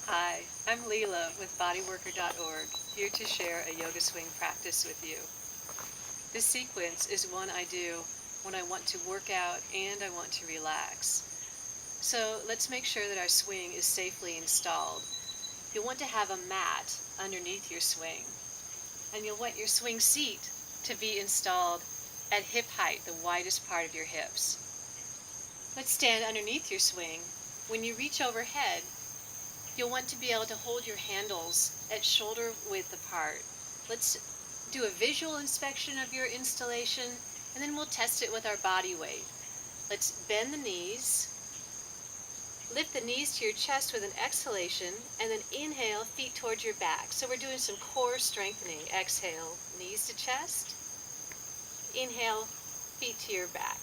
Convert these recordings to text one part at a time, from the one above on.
Hi, I'm Leela with bodyworker.org, here to share a yoga swing practice with you. This sequence is one I do when I want to work out and I want to relax. So let's make sure that our swing is safely installed. You'll want to have a mat underneath your swing, and you'll want your swing seat to be installed at hip height, the widest part of your hips. Let's stand underneath your swing. When you reach overhead, you'll want to be able to hold your handles at shoulder width apart. Let's do a visual inspection of your installation, and then we'll test it with our body weight. Let's bend the knees, lift the knees to your chest with an exhalation, and then inhale, feet towards your back. So we're doing some core strengthening. Exhale, knees to chest. Inhale, feet to your back.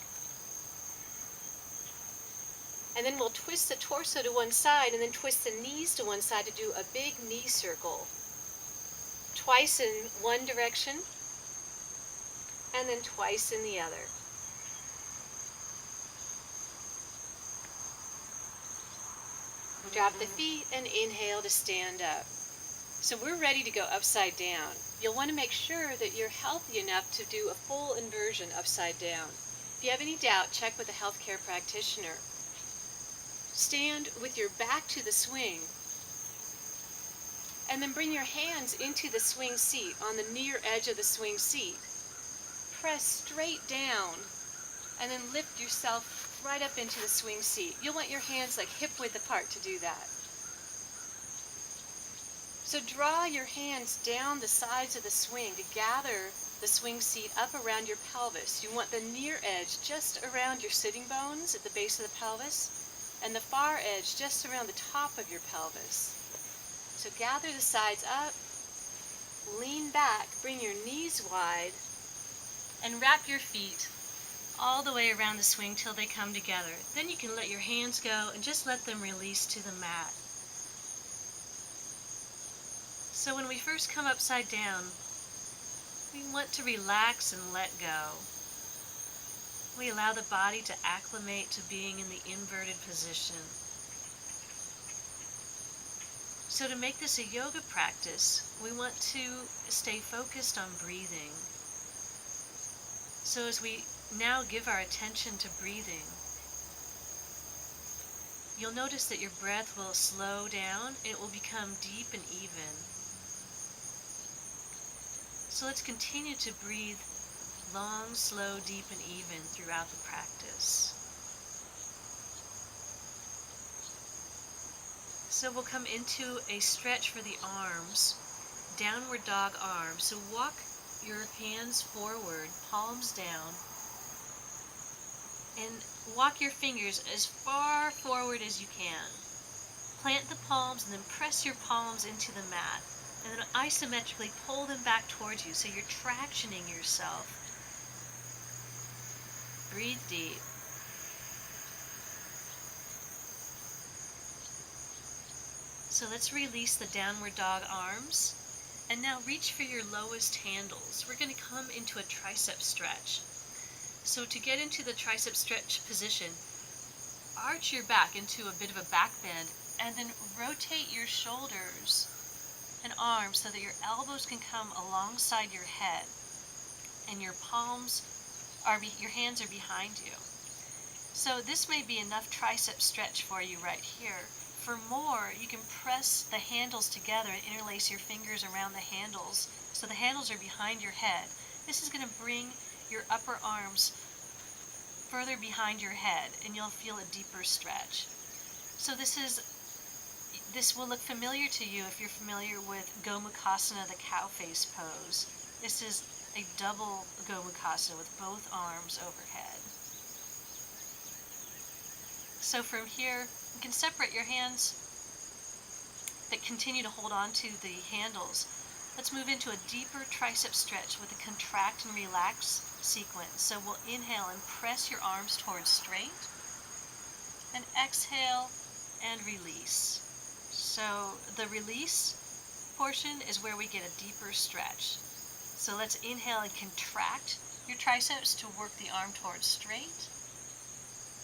And then we'll twist the torso to one side and then twist the knees to one side to do a big knee circle. Twice in one direction and then twice in the other. Drop the feet and inhale to stand up. So we're ready to go upside down. You'll want to make sure that you're healthy enough to do a full inversion upside down. If you have any doubt, check with a healthcare practitioner. Stand with your back to the swing, and then bring your hands into the swing seat on the near edge of the swing seat. Press straight down, and then lift yourself right up into the swing seat. You'll want your hands like hip width apart to do that. So draw your hands down the sides of the swing to gather the swing seat up around your pelvis. You want the near edge just around your sitting bones at the base of the pelvis, and the far edge just around the top of your pelvis. So gather the sides up, lean back, bring your knees wide, and wrap your feet all the way around the swing till they come together. Then you can let your hands go and just let them release to the mat. So when we first come upside down, we want to relax and let go. We allow the body to acclimate to being in the inverted position. So to make this a yoga practice, we want to stay focused on breathing. So as we now give our attention to breathing, you'll notice that your breath will slow down. It will become deep and even. So let's continue to breathe long, slow, deep, and even throughout the practice. So we'll come into a stretch for the arms, downward dog arms. So walk your hands forward, palms down, and walk your fingers as far forward as you can. Plant the palms and then press your palms into the mat, and then isometrically pull them back towards you so you're tractioning yourself. Breathe deep. So let's release the downward dog arms, and now reach for your lowest handles. We're going to come into a tricep stretch. So to get into the tricep stretch position, arch your back into a bit of a back bend, and then rotate your shoulders and arms so that your elbows can come alongside your head, and your hands are behind you. So this may be enough tricep stretch for you right here. For more, you can press the handles together and interlace your fingers around the handles so the handles are behind your head. This is going to bring your upper arms further behind your head, and you'll feel a deeper stretch. So this will look familiar to you if you're familiar with Gomukhasana, the cow face pose. This is a double Gomukhasana with both arms overhead. So from here, you can separate your hands that continue to hold on to the handles. Let's move into a deeper tricep stretch with a contract and relax sequence. So we'll inhale and press your arms towards straight, and exhale and release. So the release portion is where we get a deeper stretch. So let's inhale and contract your triceps to work the arm towards straight,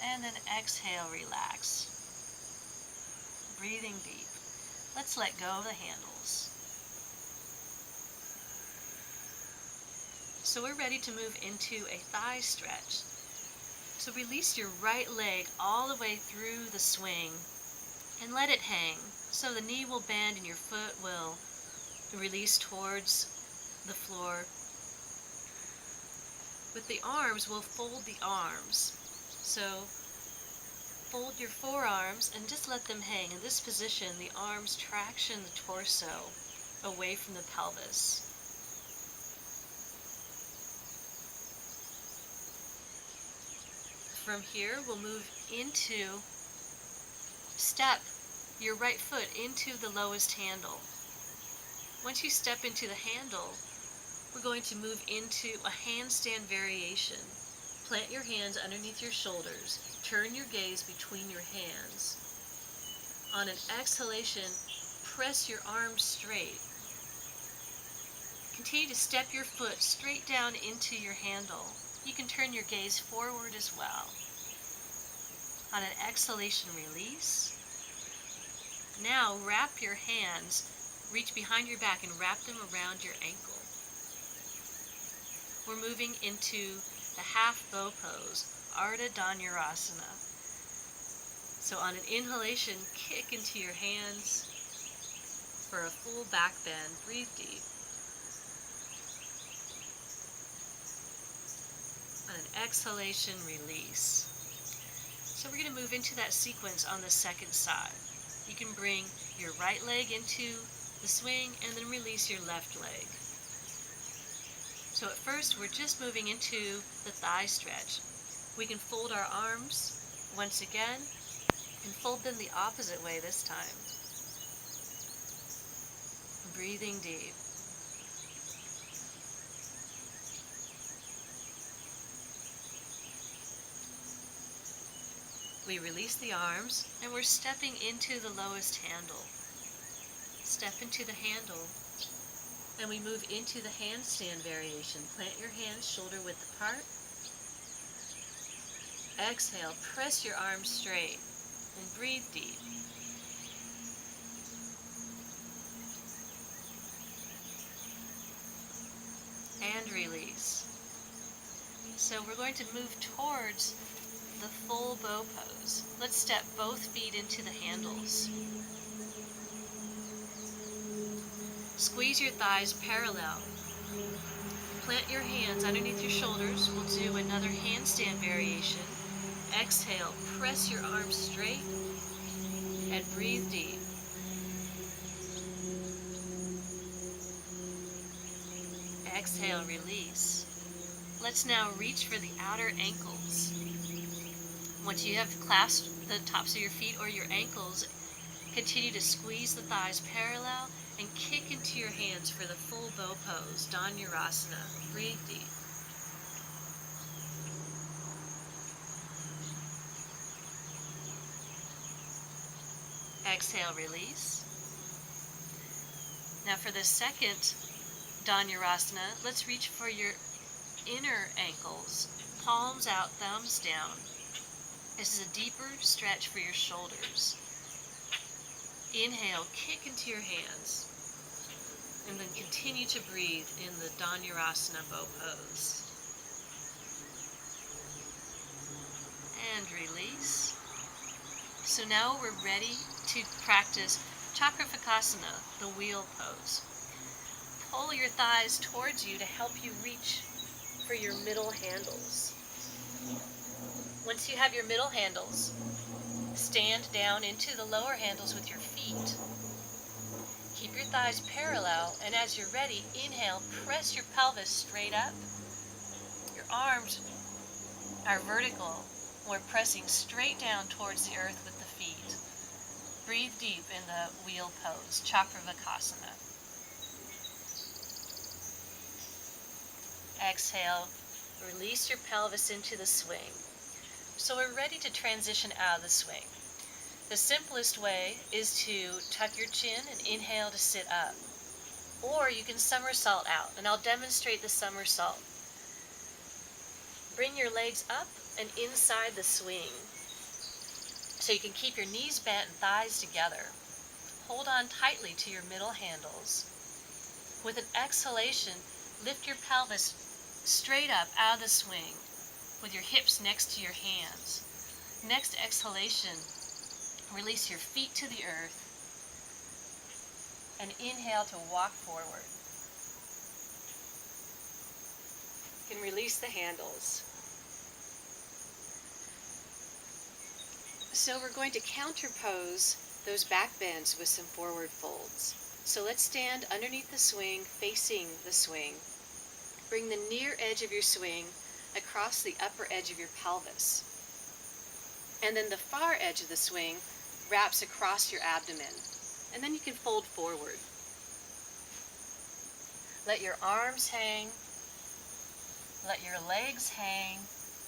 and then exhale, relax. Breathing deep. Let's let go of the handles. So we're ready to move into a thigh stretch. So release your right leg all the way through the swing and let it hang. So the knee will bend and your foot will release towards the floor. With the arms, we'll fold the arms. So fold your forearms and just let them hang. In this position, the arms traction the torso away from the pelvis. From here, we'll move into step your right foot into the lowest handle. Once you step into the handle, we're going to move into a handstand variation. Plant your hands underneath your shoulders. Turn your gaze between your hands. On an exhalation, press your arms straight. Continue to step your foot straight down into your handle. You can turn your gaze forward as well. On an exhalation, release. Now wrap your hands, reach behind your back and wrap them around your ankle. We're moving into the half bow pose, Ardha Dhanurasana. So on an inhalation, kick into your hands for a full back bend. Breathe deep. On an exhalation, release. So we're going to move into that sequence on the second side. You can bring your right leg into the swing and then release your left leg. So at first, we're just moving into the thigh stretch. We can fold our arms once again and fold them the opposite way this time. Breathing deep. We release the arms and we're stepping into the lowest handle. Step into the handle and we move into the handstand variation. Plant your hands shoulder width apart. Exhale, press your arms straight and breathe deep. And release. So we're going to move towards the full bow pose. Let's step both feet into the handles. Squeeze your thighs parallel. Plant your hands underneath your shoulders. We'll do another handstand variation. Exhale, press your arms straight and breathe deep. Exhale, release. Let's now reach for the outer ankles. Once you have clasped the tops of your feet or your ankles, continue to squeeze the thighs parallel and kick into your hands for the full bow pose, Dhanurasana. Breathe deep. Exhale, release. Now for the second Dhanurasana, let's reach for your inner ankles, palms out, thumbs down. This is a deeper stretch for your shoulders. Inhale, kick into your hands, and then continue to breathe in the Dhanurasana bow pose. And release. So now we're ready to practice Chakravarkasana, the wheel pose. Pull your thighs towards you to help you reach for your middle handles. Once you have your middle handles, stand down into the lower handles with your feet. Keep your thighs parallel, and as you're ready, inhale, press your pelvis straight up. Your arms are vertical. We're pressing straight down towards the earth with the feet. Breathe deep in the wheel pose, Chakravarkasana. Exhale, release your pelvis into the swing. So we're ready to transition out of the swing. The simplest way is to tuck your chin and inhale to sit up. Or you can somersault out, and I'll demonstrate the somersault. Bring your legs up and inside the swing. So you can keep your knees bent and thighs together. hold on tightly to your middle handles. With an exhalation, lift your pelvis straight up out of the swing with your hips next to your hands. Next exhalation, release your feet to the earth and inhale to walk forward. You can release the handles. So we're going to counterpose those back bends with some forward folds. So let's stand underneath the swing, facing the swing. Bring the near edge of your swing across the upper edge of your pelvis. And then the far edge of the swing wraps across your abdomen. And then you can fold forward. Let your arms hang, let your legs hang,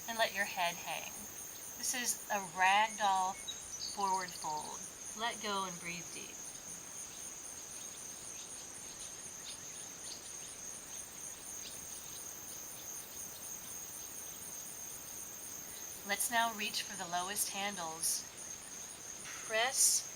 and let your head hang. This is a ragdoll forward fold. Let go and breathe deep. Let's now reach for the lowest handles. Press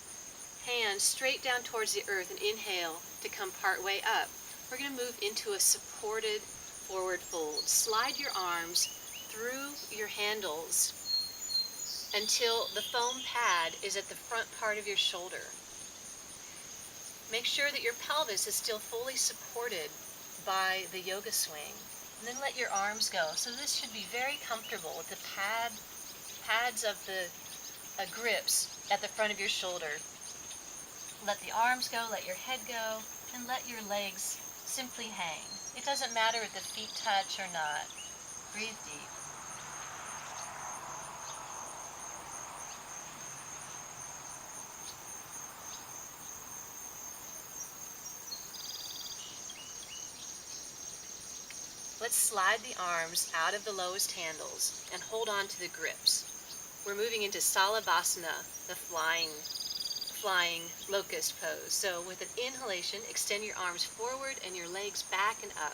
hands straight down towards the earth and inhale to come part way up. We're going to move into a supported forward fold. Slide your arms through your handles until the foam pad is at the front part of your shoulder. Make sure that your pelvis is still fully supported by the yoga swing. And then let your arms go. So this should be very comfortable with the pads of the grips at the front of your shoulder. Let the arms go, let your head go, and let your legs simply hang. It doesn't matter if the feet touch or not. Breathe deep. Let's slide the arms out of the lowest handles and hold on to the grips. We're moving into Salabhasana, the flying locust pose. So with an inhalation, extend your arms forward and your legs back and up.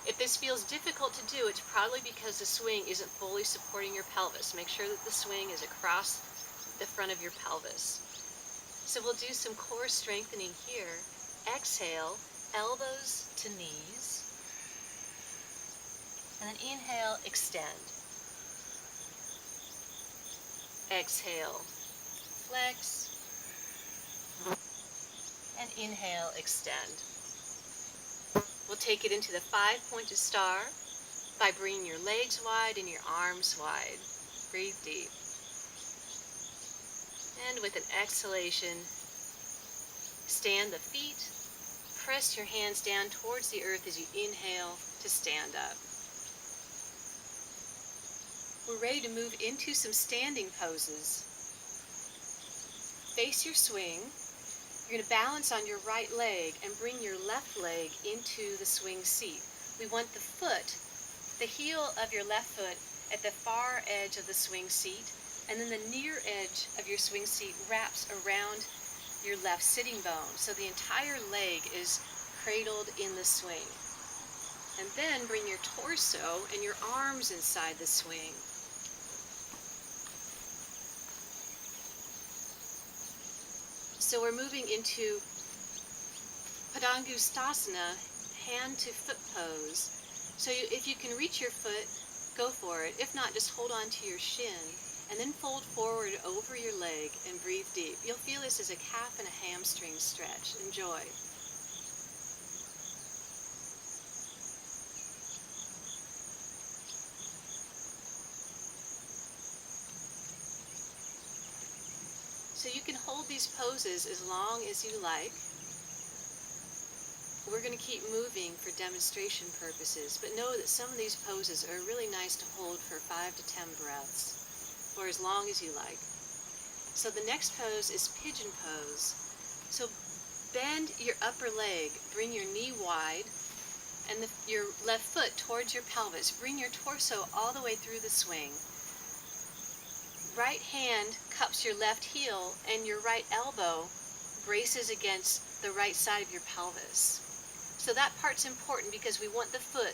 If this feels difficult to do, it's probably because the swing isn't fully supporting your pelvis. Make sure that the swing is across the front of your pelvis. So we'll do some core strengthening here. Exhale, elbows to knees. And then inhale, extend. Exhale, flex. And inhale, extend. We'll take it into the 5-pointed star by bringing your legs wide and your arms wide. Breathe deep. And with an exhalation, stand the feet. Press your hands down towards the earth as you inhale to stand up. We're ready to move into some standing poses. Face your swing. You're going to balance on your right leg and bring your left leg into the swing seat. We want the foot, the heel of your left foot at the far edge of the swing seat, and then the near edge of your swing seat wraps around your left sitting bone. So the entire leg is cradled in the swing. And then bring your torso and your arms inside the swing. So we're moving into Padangusthasana, hand to foot pose. So if you can reach your foot, go for it. If not, just hold on to your shin and then fold forward over your leg and breathe deep. You'll feel this as a calf and a hamstring stretch. Enjoy. So you can hold these poses as long as you like. We're going to keep moving for demonstration purposes, but know that some of these poses are really nice to hold for 5 to 10 breaths, or as long as you like. So the next pose is pigeon pose. So bend your upper leg, bring your knee wide, and your left foot towards your pelvis. Bring your torso all the way through the swing. Right hand cups your left heel, and your right elbow braces against the right side of your pelvis. So that part's important because we want the foot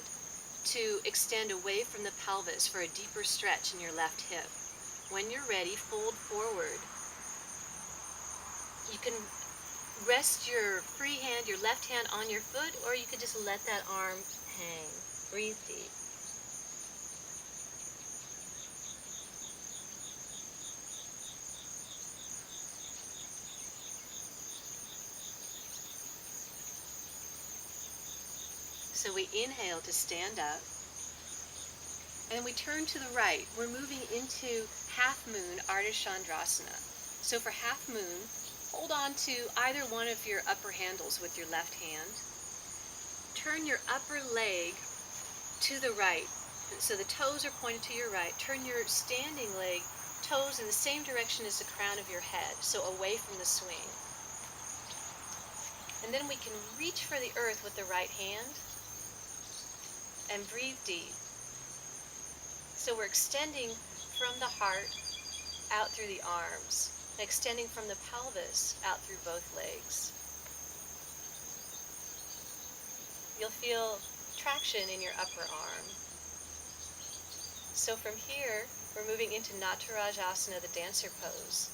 to extend away from the pelvis for a deeper stretch in your left hip. When you're ready, fold forward. You You can rest your free hand, your left hand on your foot, or you could just let that arm hang. Breathe deep. So we inhale to stand up, and we turn to the right. We're moving into half moon Ardha Chandrasana. So for half moon, hold on to either one of your upper handles with your left hand. Turn your upper leg to the right. So the toes are pointed to your right. Turn your standing leg toes in the same direction as the crown of your head, so away from the swing. And then we can reach for the earth with the right hand and breathe deep. So we're extending from the heart out through the arms, and extending from the pelvis out through both legs. You'll feel traction in your upper arm. So from here, we're moving into Natarajasana, the dancer pose.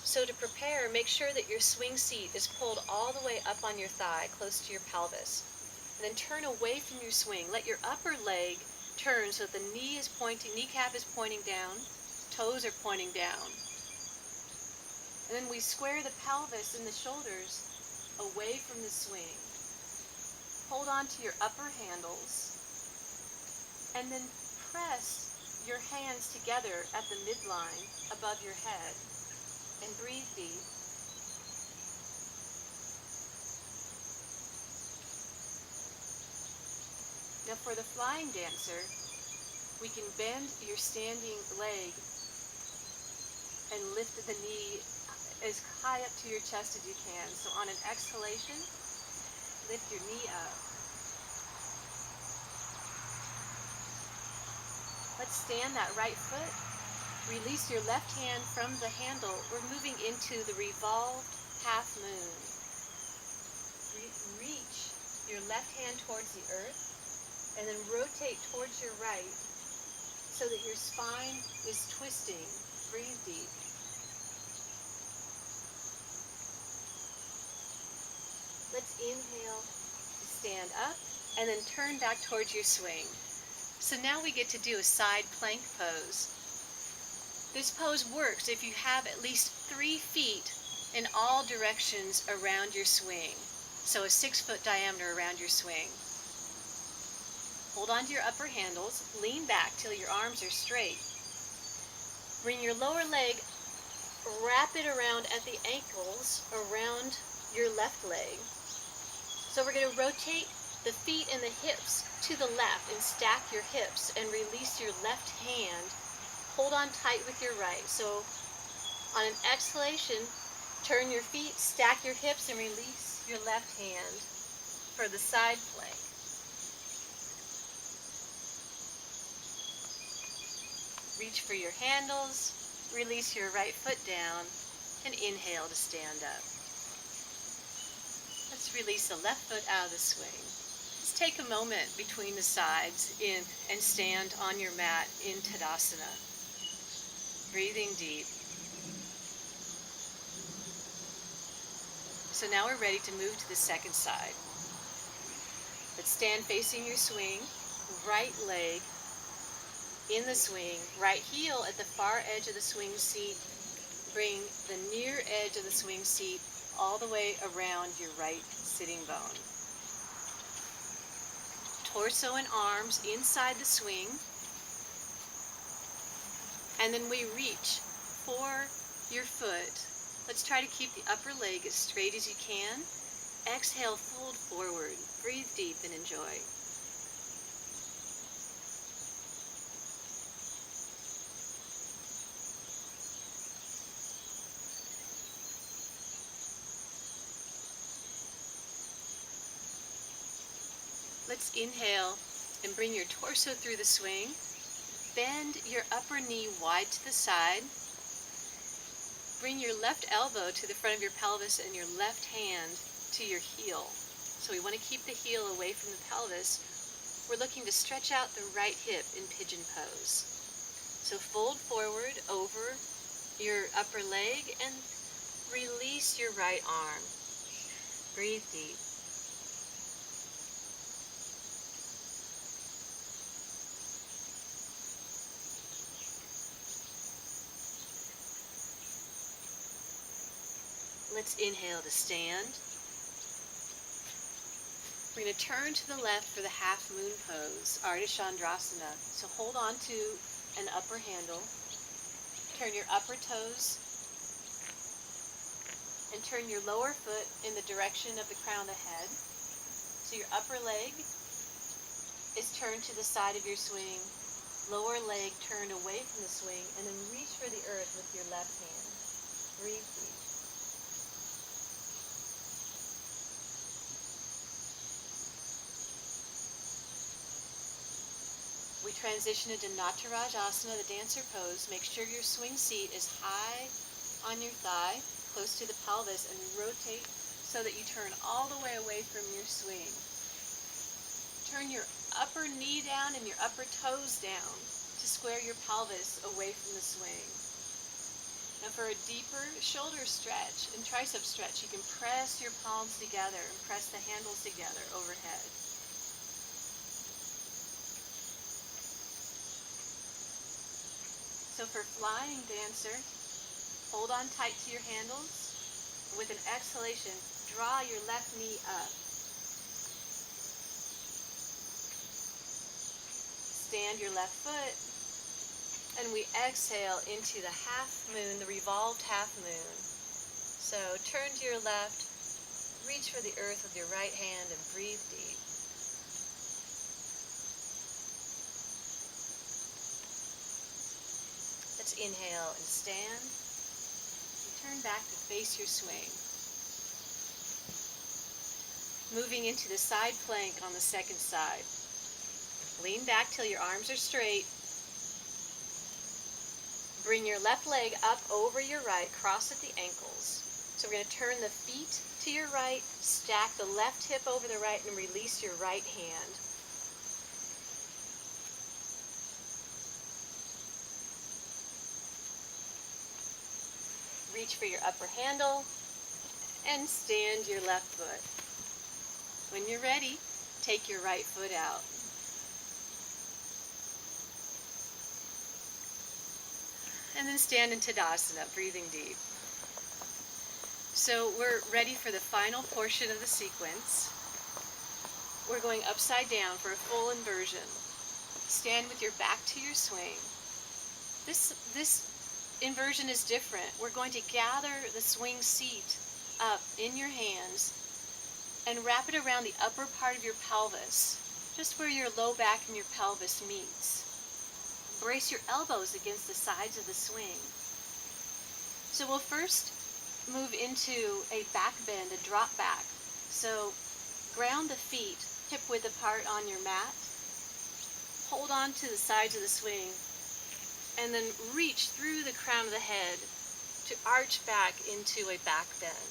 So to prepare, make sure that your swing seat is pulled all the way up on your thigh, close to your pelvis. And then turn away from your swing. Let your upper leg turn so that the kneecap is pointing down, toes are pointing down. And then we square the pelvis and the shoulders away from the swing. Hold on to your upper handles, and then press your hands together at the midline above your head, and breathe deep. Now for the flying dancer, we can bend your standing leg and lift the knee as high up to your chest as you can. So on an exhalation, lift your knee up. Let's stand that right foot. Release your left hand from the handle. We're moving into the revolved half moon. Reach your left hand towards the earth, and then rotate towards your right so that your spine is twisting. Breathe deep. Let's inhale to stand up, and then turn back towards your swing. So now we get to do a side plank pose. This pose works if you have at least 3 feet in all directions around your swing. So a 6-foot diameter around your swing. Hold on to your upper handles, lean back till your arms are straight. Bring your lower leg, wrap it around at the ankles around your left leg. So we're going to rotate the feet and the hips to the left and stack your hips and release your left hand. Hold on tight with your right. So on an exhalation, turn your feet, stack your hips, and release your left hand for the side plank. Reach for your handles, release your right foot down, and inhale to stand up. Let's release the left foot out of the swing. Let's take a moment between the sides and stand on your mat in Tadasana. Breathing deep. So now we're ready to move to the second side. Let's stand facing your swing, right leg in the swing, right heel at the far edge of the swing seat. Bring the near edge of the swing seat all the way around your right sitting bone. Torso and arms inside the swing. And then we reach for your foot. Let's try to keep the upper leg as straight as you can. Exhale, fold forward. Breathe deep and enjoy. Let's inhale and bring your torso through the swing. Bend your upper knee wide to the side. Bring your left elbow to the front of your pelvis and your left hand to your heel. So we want to keep the heel away from the pelvis. We're looking to stretch out the right hip in pigeon pose. So fold forward over your upper leg and Release your right arm. Breathe deep. Let's inhale to stand. We're going to turn to the left for the half moon pose, Ardha Chandrasana. So hold on to an upper handle. Turn your upper toes and turn your lower foot in the direction of the crown of the head. So your upper leg is turned to the side of your swing, lower leg turned away from the swing, and then reach for the earth with your left hand. Breathe deep. We transition into Natarajasana, the dancer pose. Make sure your swing seat is high on your thigh, close to the pelvis, and rotate so that you turn all the way away from your swing. Turn your upper knee down and your upper toes down to square your pelvis away from the swing. Now for a deeper shoulder stretch and tricep stretch, you can press your palms together and press the handles together overhead. So for flying dancer, hold on tight to your handles. With an exhalation, draw your left knee up. Stand your left foot, and we exhale into the half moon, the revolved half moon. So turn to your left, reach for the earth with your right hand, and breathe deep. Let's inhale and stand. And turn back to face your swing. Moving into the side plank on the second side. Lean back till your arms are straight. Bring your left leg up over your right, cross at the ankles. So we're going to turn the feet to your right, stack the left hip over the right, and release your right hand. Reach for your upper handle and stand your left foot. When you're ready, take your right foot out. And then stand in Tadasana, breathing deep. So we're ready for the final portion of the sequence. We're going upside down for a full inversion. Stand with your back to your swing. This inversion is different. We're going to gather the swing seat up in your hands and wrap it around the upper part of your pelvis, just where your low back and your pelvis meets. Brace your elbows against the sides of the swing. So we'll first move into a back bend, a drop back. So ground the feet hip width apart on your mat. Hold on to the sides of the swing and then reach through the crown of the head to arch back into a back bend.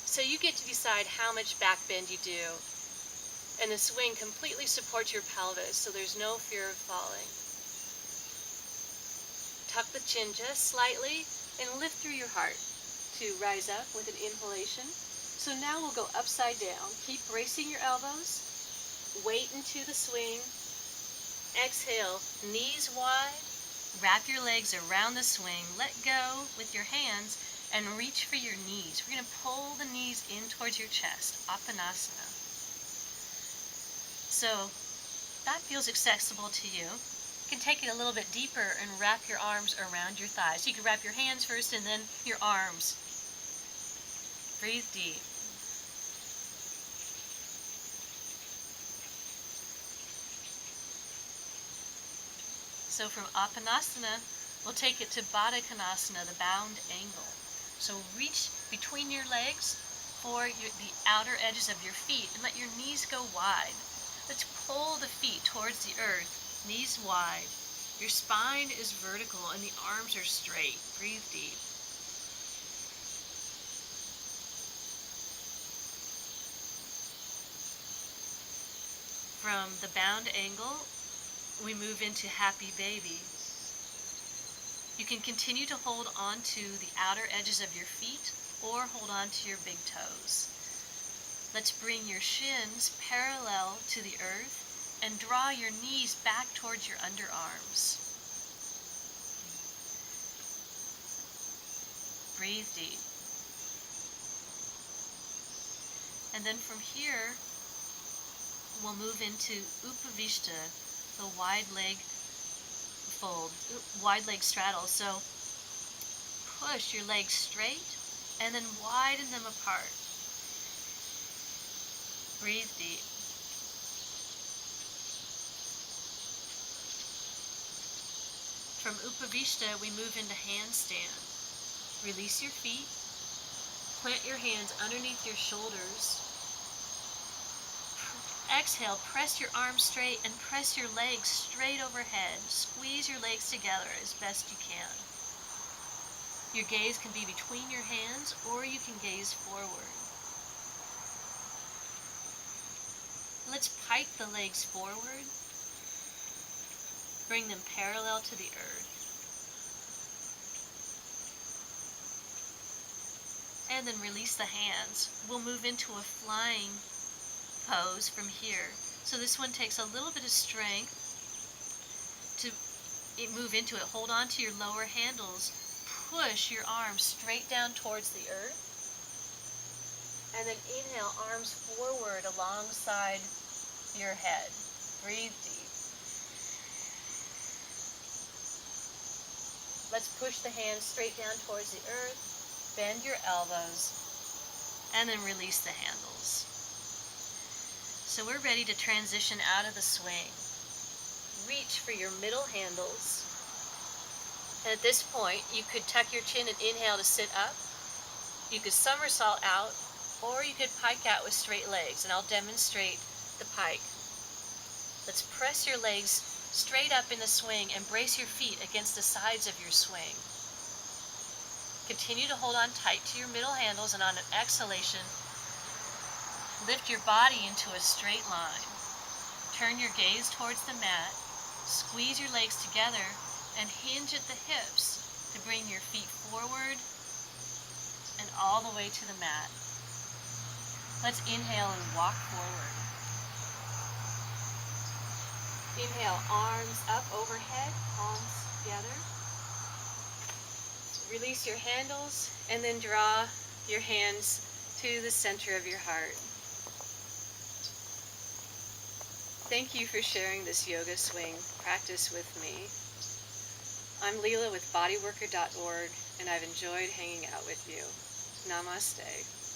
So you get to decide how much back bend you do. And the swing completely supports your pelvis, so there's no fear of falling. Tuck the chin just slightly and lift through your heart to rise up with an inhalation. So now we'll go upside down. Keep bracing your elbows. Weight into the swing. Exhale, knees wide. Wrap your legs around the swing. Let go with your hands and reach for your knees. We're going to pull the knees in towards your chest, Apanasana. So that feels accessible to you. You can take it a little bit deeper and wrap your arms around your thighs. You can wrap your hands first and then your arms. Breathe deep. So from Apanasana, we'll take it to Baddha Konasana, the bound angle. So reach between your legs for the outer edges of your feet and let your knees go wide. Let's pull the feet towards the earth, knees wide. Your spine is vertical and the arms are straight. Breathe deep. From the bound angle, we move into happy baby. You can continue to hold on to the outer edges of your feet or hold on to your big toes. Let's bring your shins parallel to the earth and draw your knees back towards your underarms. Breathe deep. And then from here, we'll move into Upavishta, the wide leg fold, wide leg straddle. So push your legs straight and then widen them apart. Breathe deep. From Upavishta, we move into handstand. Release your feet. Plant your hands underneath your shoulders. Exhale, press your arms straight and press your legs straight overhead. Squeeze your legs together as best you can. Your gaze can be between your hands or you can gaze forward. Let's pike the legs forward. Bring them parallel to the earth. And then release the hands. We'll move into a flying pose from here. So this one takes a little bit of strength to move into it. Hold on to your lower handles. Push your arms straight down towards the earth. And then inhale, arms forward alongside your head. Breathe deep. Let's push the hands straight down towards the earth. Bend your elbows. And then release the handles. So we're ready to transition out of the swing. Reach for your middle handles. And at this point, you could tuck your chin and inhale to sit up. You could somersault out, or you could pike out with straight legs, and I'll demonstrate the pike. Let's press your legs straight up in the swing and brace your feet against the sides of your swing. Continue to hold on tight to your middle handles, and on an exhalation, lift your body into a straight line. Turn your gaze towards the mat. Squeeze your legs together and hinge at the hips to bring your feet forward and all the way to the mat. Let's inhale and walk forward. Inhale, arms up overhead, palms together. Release your handles and then draw your hands to the center of your heart. Thank you for sharing this yoga swing practice with me. I'm Leela with bodyworker.org, and I've enjoyed hanging out with you. Namaste.